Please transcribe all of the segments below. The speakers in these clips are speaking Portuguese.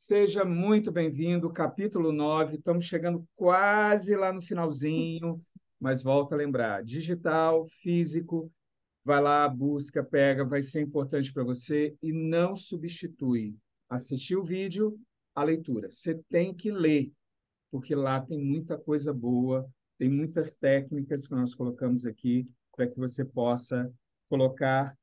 Seja muito bem-vindo, capítulo 9. Estamos chegando quase lá no finalzinho, mas volta a lembrar: digital, físico, vai lá, busca, pega, vai ser importante para você e não substitui assistir o vídeo, a leitura. Você tem que ler, porque lá tem muita coisa boa, tem muitas técnicas que nós colocamos aqui para que você possa colocar.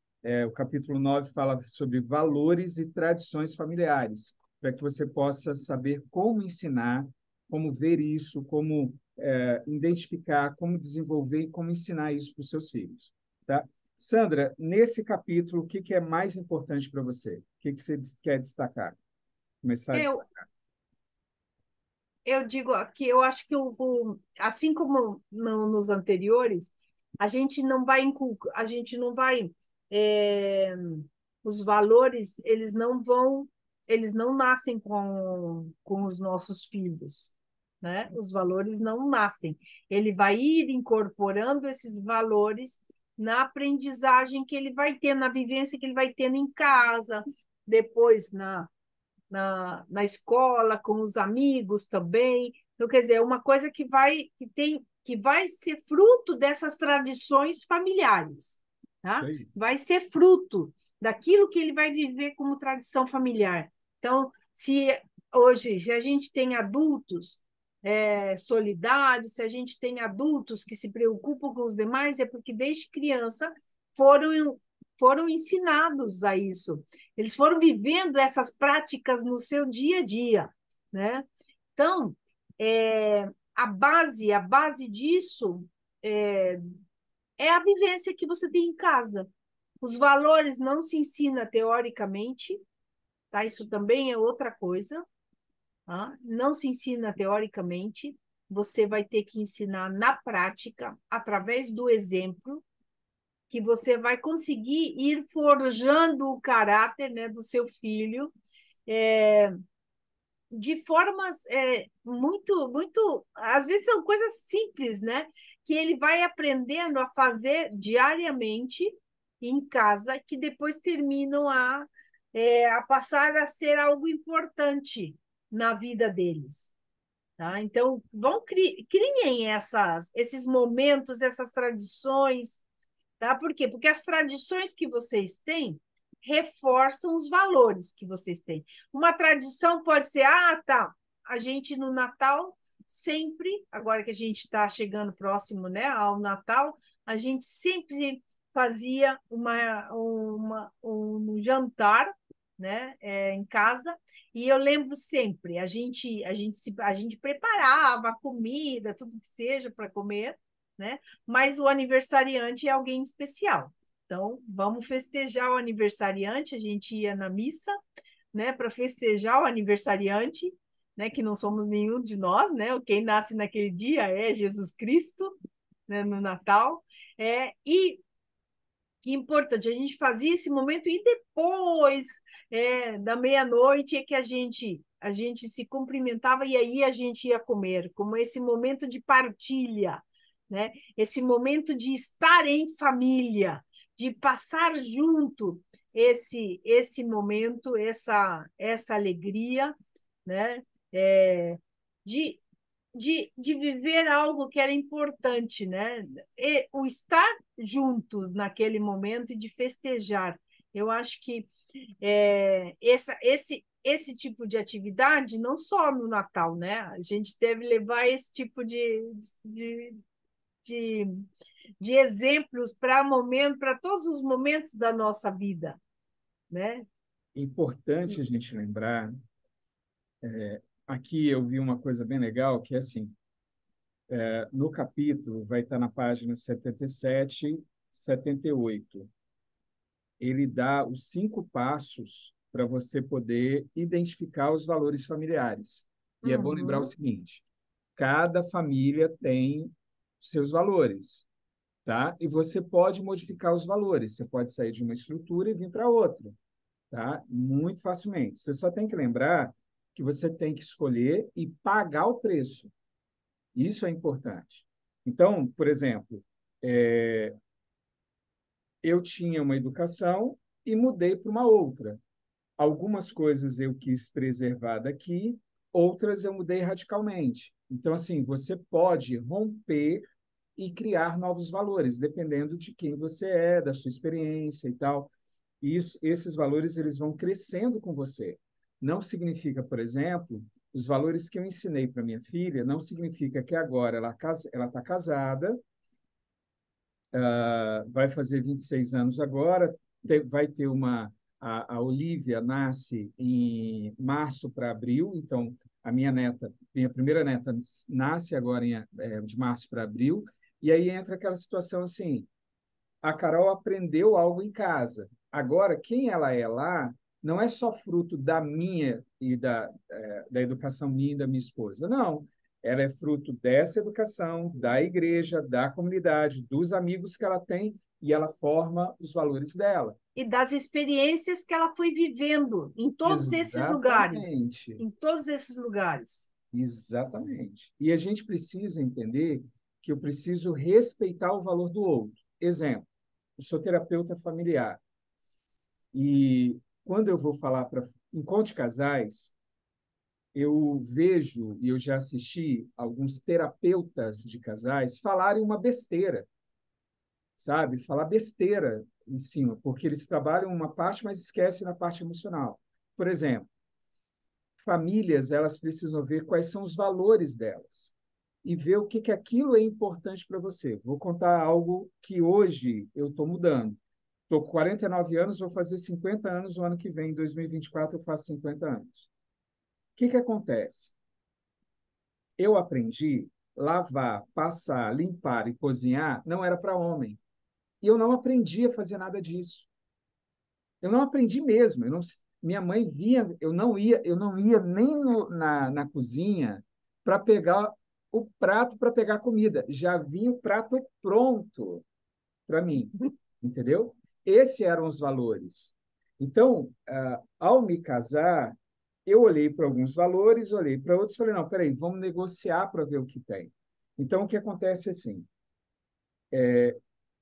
O capítulo 9 fala sobre valores e tradições familiares, para que você possa saber como ensinar, como ver isso, como identificar, como desenvolver e como ensinar isso para os seus filhos. Tá? Sandra, nesse capítulo, o que que é mais importante para você? O que que você quer destacar? Começar a Eu, destacar. eu digo aqui, eu acho que assim como nos anteriores, a gente não vai, é, os valores, eles não nascem com os nossos filhos, né? Os valores não nascem. Ele vai ir incorporando esses valores na aprendizagem que ele vai ter, na vivência que ele vai tendo em casa, depois na escola, com os amigos também. Então, quer dizer, é uma coisa que vai ser fruto dessas tradições familiares, Isso tá? aí. Vai ser fruto daquilo que ele vai viver como tradição familiar. Então, se a gente tem adultos solidários, se a gente tem adultos que se preocupam com os demais, é porque desde criança foram foram ensinados a isso. Eles foram vivendo essas práticas no seu dia a dia, né? Então, a base disso é, é a vivência que você tem em casa. Os valores não se ensina teoricamente, tá? Isso também é outra coisa, tá? Não se ensina teoricamente, você vai ter que ensinar na prática, através do exemplo, que você vai conseguir ir forjando o caráter, né, do seu filho, é, de formas muito, às vezes são coisas simples, né, que ele vai aprendendo a fazer diariamente em casa, que depois terminam a passar a ser algo importante na vida deles. Tá? Então, criem esses momentos, essas tradições, tá? Por quê? Porque as tradições que vocês têm reforçam os valores que vocês têm. Uma tradição pode ser, tá, a gente no Natal sempre, agora que a gente está chegando próximo, né, ao Natal, a gente sempre fazia um jantar, né, em casa, e eu lembro sempre, a gente preparava comida, tudo que seja para comer, né? Mas o aniversariante é alguém especial. Então, vamos festejar o aniversariante. A gente ia na missa, né, para festejar o aniversariante, né, que não somos nenhum de nós, né? Quem nasce naquele dia é Jesus Cristo, né, no Natal. E que importante, a gente fazia esse momento e depois da meia-noite é que a gente se cumprimentava e aí a gente ia comer, como esse momento de partilha, né? Esse momento de estar em família, de passar junto esse momento, essa alegria, né? É, de de viver algo que era importante, né? E o estar juntos naquele momento e de festejar. Eu acho que esse tipo de atividade, não só no Natal, né? A gente deve levar esse tipo de, de, de exemplos para todos os momentos da nossa vida, né? Importante a gente lembrar, aqui eu vi uma coisa bem legal, que é assim, no capítulo, vai estar na página 77, 78. Ele dá os 5 passos para você poder identificar os valores familiares. E é bom lembrar o Uhum. seguinte: cada família tem seus valores, tá? E você pode modificar os valores. Você pode sair de uma estrutura e vir para outra, tá? Muito facilmente. Você só tem que lembrar que você tem que escolher e pagar o preço. Isso é importante. Então, por exemplo, eu tinha uma educação e mudei para uma outra. Algumas coisas eu quis preservar daqui, outras eu mudei radicalmente. Então, assim, você pode romper e criar novos valores, dependendo de quem você é, da sua experiência e tal. E esses valores eles vão crescendo com você. Não significa, por exemplo, os valores que eu ensinei para minha filha, não significa que agora ela está casada, vai fazer 26 anos agora, vai ter a Olivia nasce em março para abril, então a minha primeira neta nasce agora de março para abril, e aí entra aquela situação assim, a Carol aprendeu algo em casa. Agora, quem ela é lá não é só fruto da minha e da educação minha e da minha esposa. Não. Ela é fruto dessa educação, da igreja, da comunidade, dos amigos que ela tem e ela forma os valores dela. E das experiências que ela foi vivendo em todos esses lugares. Exatamente. Em todos esses lugares. Exatamente. E a gente precisa entender que eu preciso respeitar o valor do outro. Exemplo, eu sou terapeuta familiar. E quando eu vou falar para encontro de casais, eu vejo e eu já assisti alguns terapeutas de casais falarem uma besteira, sabe? Falar besteira em cima, porque eles trabalham uma parte, mas esquecem na parte emocional. Por exemplo, famílias, elas precisam ver quais são os valores delas e ver o que aquilo é importante para você. Vou contar algo que hoje eu estou mudando. Estou com 49 anos, vou fazer 50 anos no ano que vem, em 2024 eu faço 50 anos. O que acontece? Eu aprendi lavar, passar, limpar e cozinhar não era para homem. E eu não aprendi a fazer nada disso. Eu não aprendi mesmo. Minha mãe via, eu não ia nem na cozinha para pegar o prato para pegar comida. Já vinha o prato pronto para mim, entendeu? Esses eram os valores. Então, ao me casar, eu olhei para alguns valores, olhei para outros, falei, não, peraí, vamos negociar para ver o que tem. Então, o que acontece assim,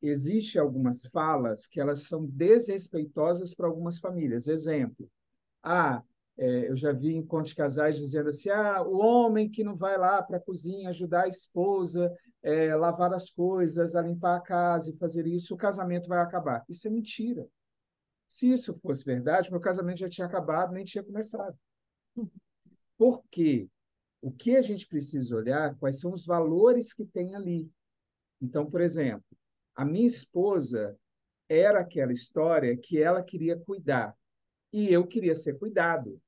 existe algumas falas que elas são desrespeitosas para algumas famílias. Exemplo, ah, eu já vi encontros de casais dizendo assim, o homem que não vai lá para a cozinha ajudar a esposa, lavar as coisas, a limpar a casa e fazer isso, o casamento vai acabar. Isso é mentira. Se isso fosse verdade, meu casamento já tinha acabado, nem tinha começado. Por quê? O que a gente precisa olhar, quais são os valores que tem ali. Então, por exemplo, a minha esposa era aquela história que ela queria cuidar e eu queria ser cuidado.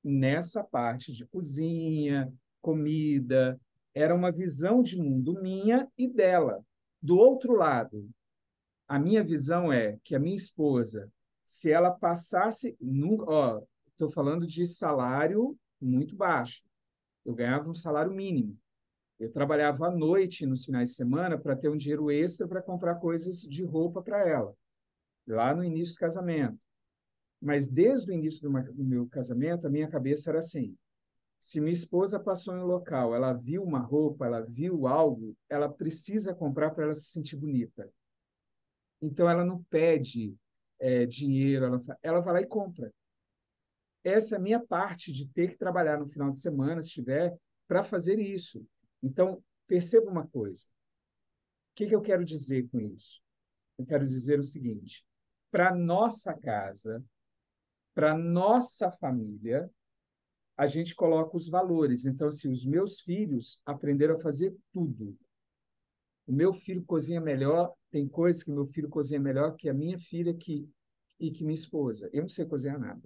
Nessa parte de cozinha, comida, era uma visão de mundo minha e dela. Do outro lado, a minha visão é que a minha esposa, se ela passasse, ó, estou falando de salário muito baixo, eu ganhava um salário mínimo. Eu trabalhava à noite, nos finais de semana, para ter um dinheiro extra para comprar coisas de roupa para ela, lá no início do casamento. Mas desde o início do meu casamento, a minha cabeça era assim: se minha esposa passou em um local, ela viu uma roupa, ela viu algo, ela precisa comprar para ela se sentir bonita. Então, ela não pede dinheiro, ela vai lá e compra. Essa é a minha parte de ter que trabalhar no final de semana, se tiver, para fazer isso. Então, perceba uma coisa. O que eu quero dizer com isso? Eu quero dizer o seguinte: para nossa casa, para nossa família, a gente coloca os valores. Então, assim, os meus filhos aprenderam a fazer tudo. O meu filho cozinha melhor, tem coisas que meu filho cozinha melhor que a minha filha e que minha esposa. Eu não sei cozinhar nada.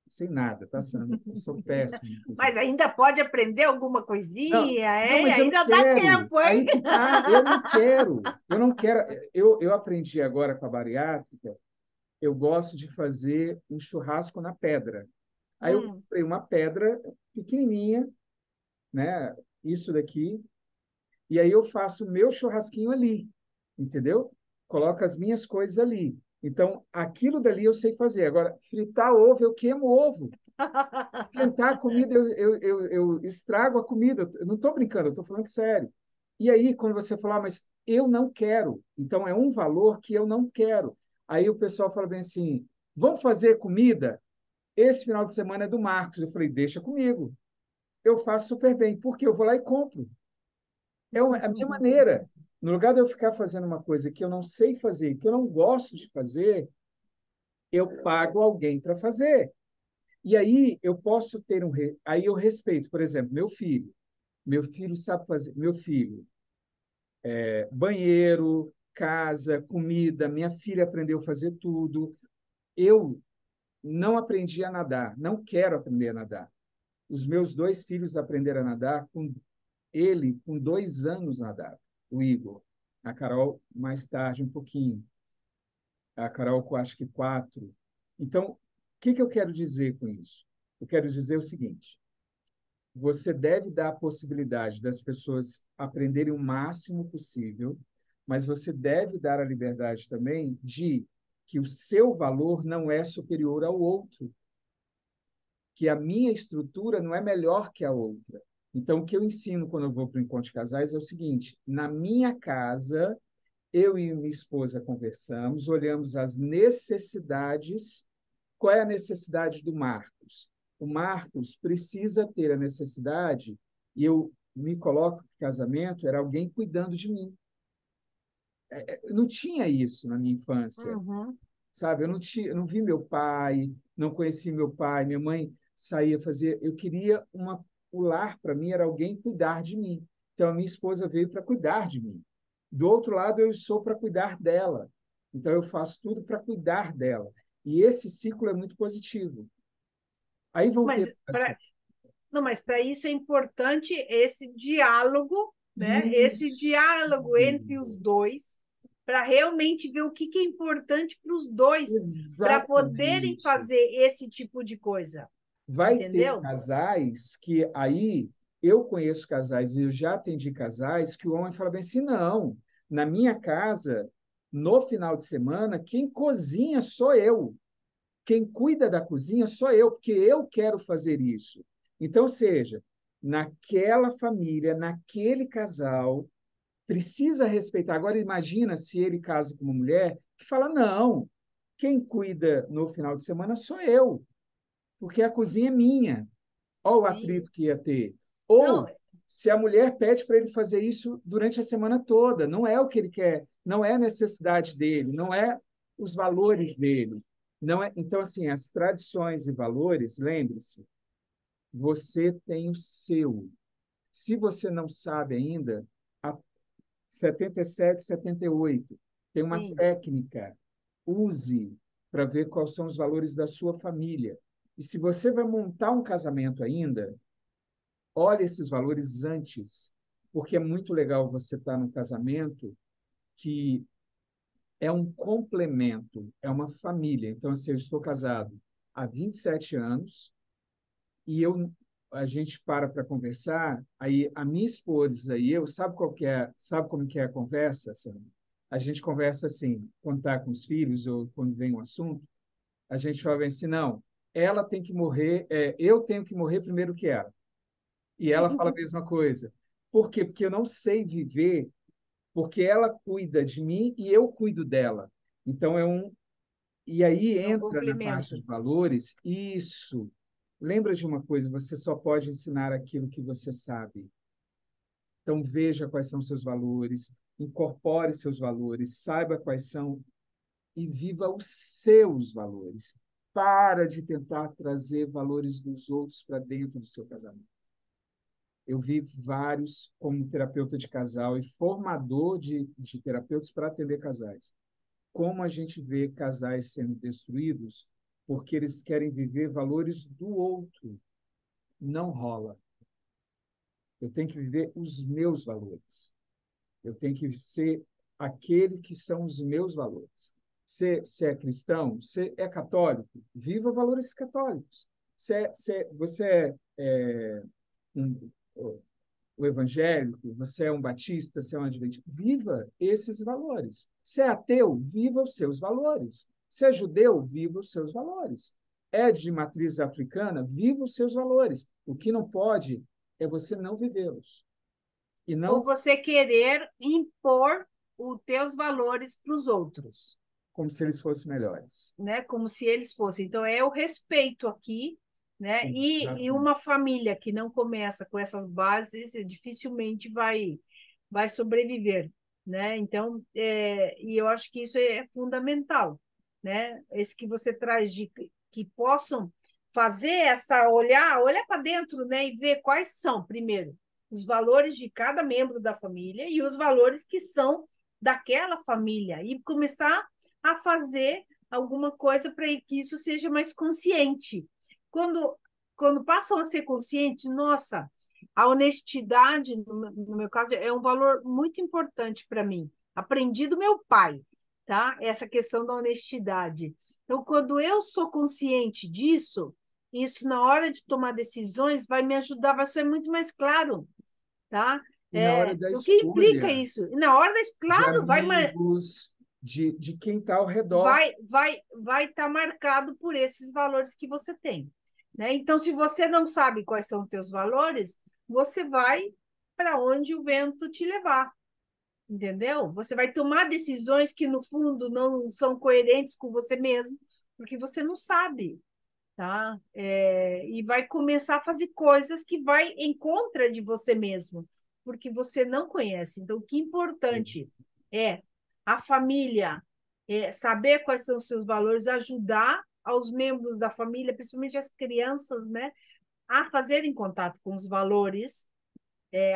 Não sei nada, tá, Sandra? Eu sou péssimo em Mas cozinhar. ainda pode aprender alguma Não, coisinha, não, hein? mas eu não Ainda dá quero. tempo, hein? Aí que tá, eu não quero. Eu não quero. Eu aprendi agora com a bariátrica, eu gosto de fazer um churrasco na pedra. Aí eu Hum. comprei uma pedra pequenininha, né? Isso daqui, e aí eu faço o meu churrasquinho ali, entendeu? Coloco as minhas coisas ali. Então, aquilo dali eu sei fazer. Agora, fritar ovo, eu queimo ovo. Esquentar a comida, eu estrago a comida. Eu não estou brincando, eu estou falando sério. E aí, quando você falar, mas eu não quero. Então, é um valor que eu não quero. Aí o pessoal fala bem assim, vamos fazer comida? Esse final de semana é do Marcos. Eu falei, deixa comigo. Eu faço super bem, porque eu vou lá e compro. É a minha maneira. No lugar de eu ficar fazendo uma coisa que eu não sei fazer, que eu não gosto de fazer, eu pago alguém para fazer. E aí eu posso ter aí eu respeito, por exemplo, meu filho. Meu filho sabe fazer, meu filho, banheiro, casa, comida, minha filha aprendeu a fazer tudo. Eu não aprendi a nadar, não quero aprender a nadar. Os meus dois filhos aprenderam a nadar com 2 anos nadar, o Igor. A Carol mais tarde um pouquinho. A Carol com acho que 4. Então, o que eu quero dizer com isso? Eu quero dizer o seguinte: você deve dar a possibilidade das pessoas aprenderem o máximo possível, mas você deve dar a liberdade também de que o seu valor não é superior ao outro, que a minha estrutura não é melhor que a outra. Então, o que eu ensino quando eu vou para o encontro de casais é o seguinte: na minha casa, eu e minha esposa conversamos, olhamos as necessidades. Qual é a necessidade do Marcos? O Marcos precisa ter a necessidade, e eu me coloco que casamento era alguém cuidando de mim. Eu não tinha isso na minha infância, Uhum. sabe? Eu não vi meu pai, não conheci meu pai, minha mãe saía fazer. Eu queria o lar para mim era alguém cuidar de mim. Então a minha esposa veio para cuidar de mim. Do outro lado, eu sou para cuidar dela. Então eu faço tudo para cuidar dela. E esse ciclo é muito positivo. Aí vão ter Mas não, mas para isso é importante esse diálogo, né? Esse isso, diálogo entre os dois, para realmente ver o que que é importante para os dois, para poderem exatamente. fazer esse tipo de coisa, Vai ter entendeu? casais que aí eu conheço casais e eu já atendi casais que o homem fala bem assim, não, na minha casa, no final de semana, quem cozinha sou eu. Quem cuida da cozinha sou eu, porque eu quero fazer isso. Então, seja, naquela família, naquele casal, precisa respeitar. Agora, imagina se ele casa com uma mulher que fala: não, quem cuida no final de semana sou eu, porque a cozinha é minha. Olha o Sim. atrito que ia ter. Não, Ou se a mulher pede para ele fazer isso durante a semana toda, não é o que ele quer, não é a necessidade dele, não é os valores dele. Não é, então, assim, as tradições e valores, lembre-se, você tem o seu. Se você não sabe ainda, a 77, 78 tem uma sim. técnica, use para ver quais são os valores da sua família. E se você vai montar um casamento ainda, olhe esses valores antes, porque é muito legal você estar num casamento que é um complemento, é uma família. Então, assim, eu estou casado há 27 anos e a gente para conversar, aí a minha esposa e eu, sabe qual que é, sabe como que é a conversa, Sandra? A gente conversa assim, quando está com os filhos ou quando vem um assunto, a gente fala bem assim, não, ela tem que morrer, eu tenho que morrer primeiro que ela. E ela fala a mesma coisa. Por quê? Porque eu não sei viver, porque ela cuida de mim e eu cuido dela. Então é um. E aí É um entra na parte complemento. de valores, isso. Lembra de uma coisa, você só pode ensinar aquilo que você sabe. Então veja quais são seus valores, incorpore seus valores, saiba quais são e viva os seus valores. Para de tentar trazer valores dos outros para dentro do seu casamento. Eu vi vários como terapeuta de casal e formador de terapeutas para atender casais. Como a gente vê casais sendo destruídos porque eles querem viver valores do outro. Não rola. Eu tenho que viver os meus valores. Eu tenho que ser aquele que são os meus valores. Você é cristão? Você é católico? Viva valores católicos. Você um, o evangélico, você é um batista, você é um adventista, viva esses valores. Se é ateu, viva os seus valores. Se é judeu, viva os seus valores. É de matriz africana, viva os seus valores. O que não pode é você não vivê-los. E Ou não você querer impor os teus valores para os outros. como se eles fossem melhores. né? Como se eles fossem. Então, é o respeito aqui, né? E Exatamente. uma família que não começa com essas bases dificilmente vai sobreviver, né? Então, e eu acho que isso é fundamental, né? Esse que você traz de que possam fazer essa olhar para dentro, né? E ver quais são, primeiro, os valores de cada membro da família e os valores que são daquela família e começar a fazer alguma coisa para que isso seja mais consciente. Quando, quando passam a ser conscientes, nossa, a honestidade, no meu caso, é um valor muito importante para mim. Aprendi do meu pai, tá? Essa questão da honestidade. Então, quando eu sou consciente disso, isso na hora de tomar decisões vai me ajudar, vai ser muito mais claro, tá? E na hora da O que implica escolha isso? E na hora, de claro, amigos, de quem está ao redor. vai estar marcado por esses valores que você tem, né? Então, se você não sabe quais são os teus valores, você vai para onde o vento te levar, entendeu? Você vai tomar decisões que no fundo não são coerentes com você mesmo, porque você não sabe, tá? E vai começar a fazer coisas que vai em contra de você mesmo, porque você não conhece. Então, o que é importante é a família, saber quais são os seus valores, ajudar aos membros da família, principalmente as crianças, né, a fazerem contato com os valores,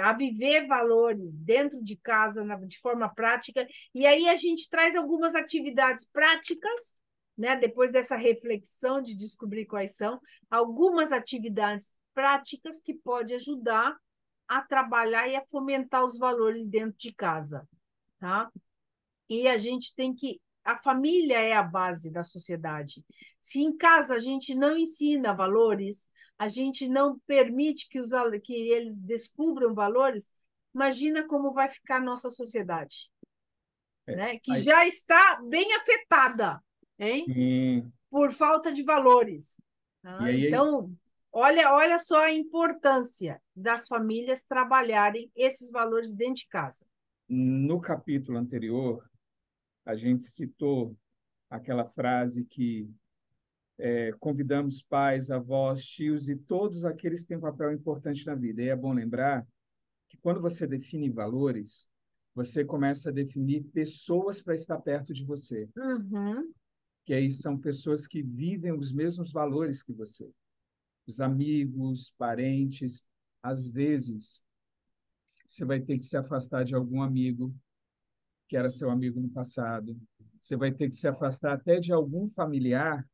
a viver valores dentro de casa de forma prática. E aí a gente traz algumas atividades práticas, né? Depois dessa reflexão de descobrir quais são, algumas atividades práticas que pode ajudar a trabalhar e a fomentar os valores dentro de casa, tá? E a gente tem que. A família é a base da sociedade. Se em casa a gente não ensina valores, a gente não permite que eles descubram valores, imagina como vai ficar a nossa sociedade, É, né? Que aí, já está bem afetada, hein? sim. Por falta de valores. E Tá? aí, Então, olha só a importância das famílias trabalharem esses valores dentro de casa. no capítulo anterior, a gente citou aquela frase que convidamos pais, avós, tios e todos aqueles que têm um papel importante na vida. E é bom lembrar que quando você define valores, você começa a definir pessoas para estar perto de você, Uhum, que aí são pessoas que vivem os mesmos valores que você. Os amigos, parentes, às vezes você vai ter que se afastar de algum amigo que era seu amigo no passado. Você vai ter que se afastar até de algum familiar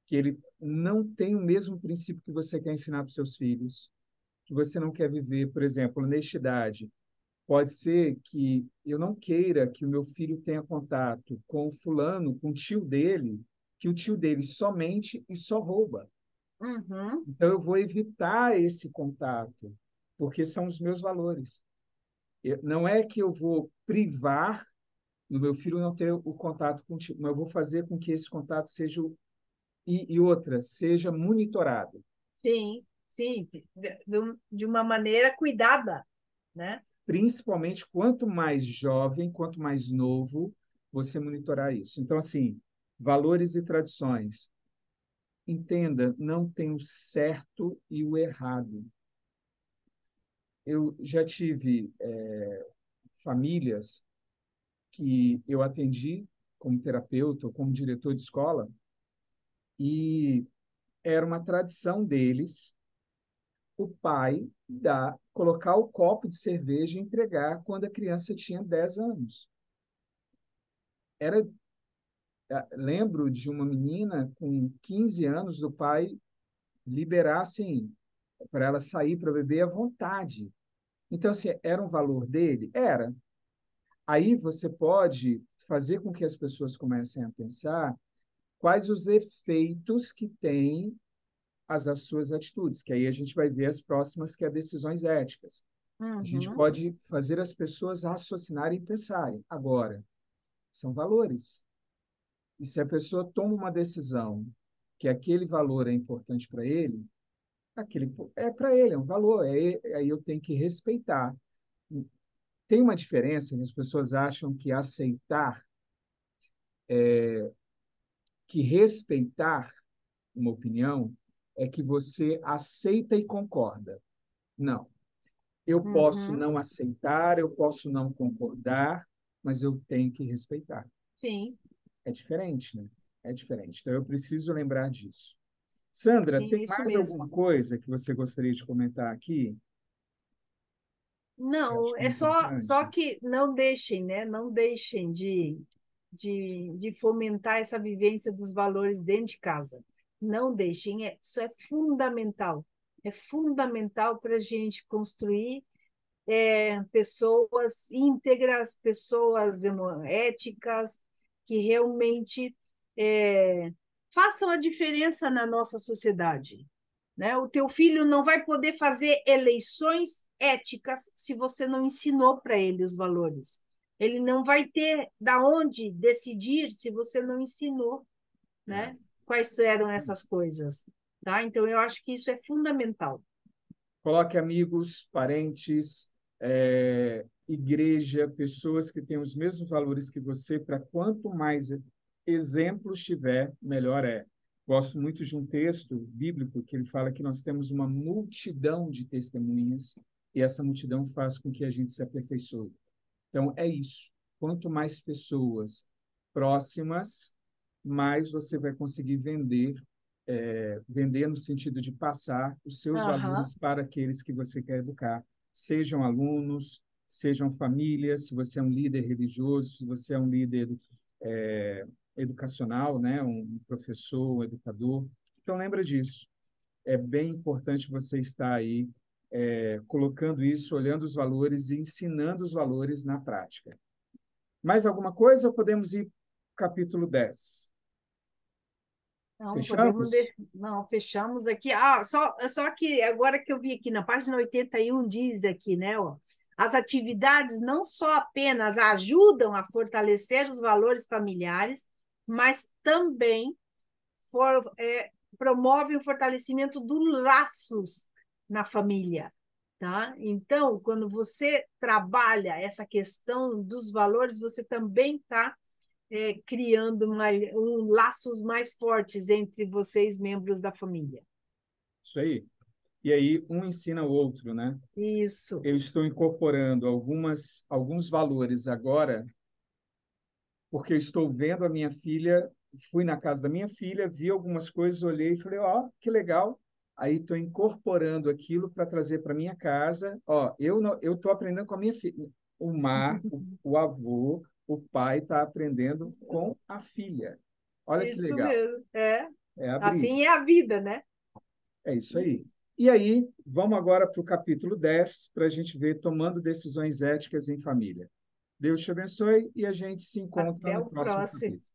que ele não tem o mesmo princípio que você quer ensinar para os seus filhos, que você não quer viver, por exemplo, honestidade. Pode ser que eu não queira que o meu filho tenha contato com o fulano, com o tio dele, que o tio dele só mente e só rouba. uhum. Então eu vou evitar esse contato, porque são os meus valores. Não é que eu vou privar no meu filho não ter o contato contigo, mas eu vou fazer com que esse contato seja e outra seja monitorado. Sim, sim, de uma maneira cuidada, né? Principalmente quanto mais jovem, quanto mais novo, você monitorar isso. Então, assim, valores e tradições. Entenda, não tem o certo e o errado. Eu já tive famílias que eu atendi como terapeuta ou como diretor de escola e era uma tradição deles o pai colocar o copo de cerveja e entregar quando a criança tinha 10 anos. Era, lembro de uma menina com 15 anos, do pai liberar assim, para ela sair para beber à vontade. Então, assim, era um valor dele? Era. Aí você pode fazer com que as pessoas comecem a pensar quais os efeitos que têm as suas atitudes, que aí a gente vai ver as próximas, que é decisões éticas. A gente Uhum. pode fazer as pessoas raciocinarem e pensarem. Agora, são valores. E se a pessoa toma uma decisão que aquele valor é importante para ele, aquele é para ele, é um valor. Aí eu tenho que respeitar. Tem uma diferença que as pessoas acham que aceitar que respeitar uma opinião é que você aceita e concorda. Não. Eu posso Uhum, não aceitar, eu posso não concordar, mas eu tenho que respeitar. sim, É diferente, né? É diferente. Então, eu preciso lembrar disso. Sandra, sim, tem isso mais mesmo. alguma coisa que você gostaria de comentar aqui? Eu acho Não, que é é só importante. que não deixem, né? Não deixem de fomentar essa vivência dos valores dentro de casa. Não deixem, isso é fundamental. É fundamental para a gente construir pessoas íntegras, pessoas éticas, que realmente é, façam a diferença na nossa sociedade. Né? O teu filho não vai poder fazer eleições éticas se você não ensinou para ele os valores. Ele não vai ter da onde decidir se você não ensinou, É. né? Quais eram essas coisas, tá? Então eu acho que isso é fundamental. Coloque amigos, parentes, igreja, pessoas que têm os mesmos valores que você, para quanto mais exemplos tiver, melhor é. Gosto muito de um texto bíblico que ele fala que nós temos uma multidão de testemunhas e essa multidão faz com que a gente se aperfeiçoe. Então, é isso. Quanto mais pessoas próximas, mais você vai conseguir vender no sentido de passar os seus Aham. valores para aqueles que você quer educar, sejam alunos, sejam famílias, se você é um líder religioso, se você é um líder educacional, né, um professor, um educador. Então, lembra disso. É bem importante você estar aí colocando isso, olhando os valores e ensinando os valores na prática. Mais alguma coisa ou podemos ir para o capítulo 10? Não, podemos Fechamos? não, fechamos aqui. Só que agora que eu vi aqui na página 81 diz aqui, né, ó, as atividades não só apenas ajudam a fortalecer os valores familiares, mas também promovem o fortalecimento dos laços na família, tá? Então, quando você trabalha essa questão dos valores, você também está criando laços mais fortes entre vocês, membros da família. Isso aí. E aí, um ensina o outro, né? Isso. Eu estou incorporando alguns valores agora, porque eu estou vendo a minha filha, fui na casa da minha filha, vi algumas coisas, olhei e falei, ó, que legal. Aí estou incorporando aquilo para trazer para minha casa. Ó, eu estou aprendendo com a minha filha. O avô, o pai está aprendendo com a filha. Olha que Isso legal. mesmo. É. É abrir. Assim é a vida, né? É isso aí. E aí, vamos agora para o capítulo 10 para a gente ver tomando decisões éticas em família. Deus te abençoe e a gente se encontra Até no o próximo próximo. capítulo.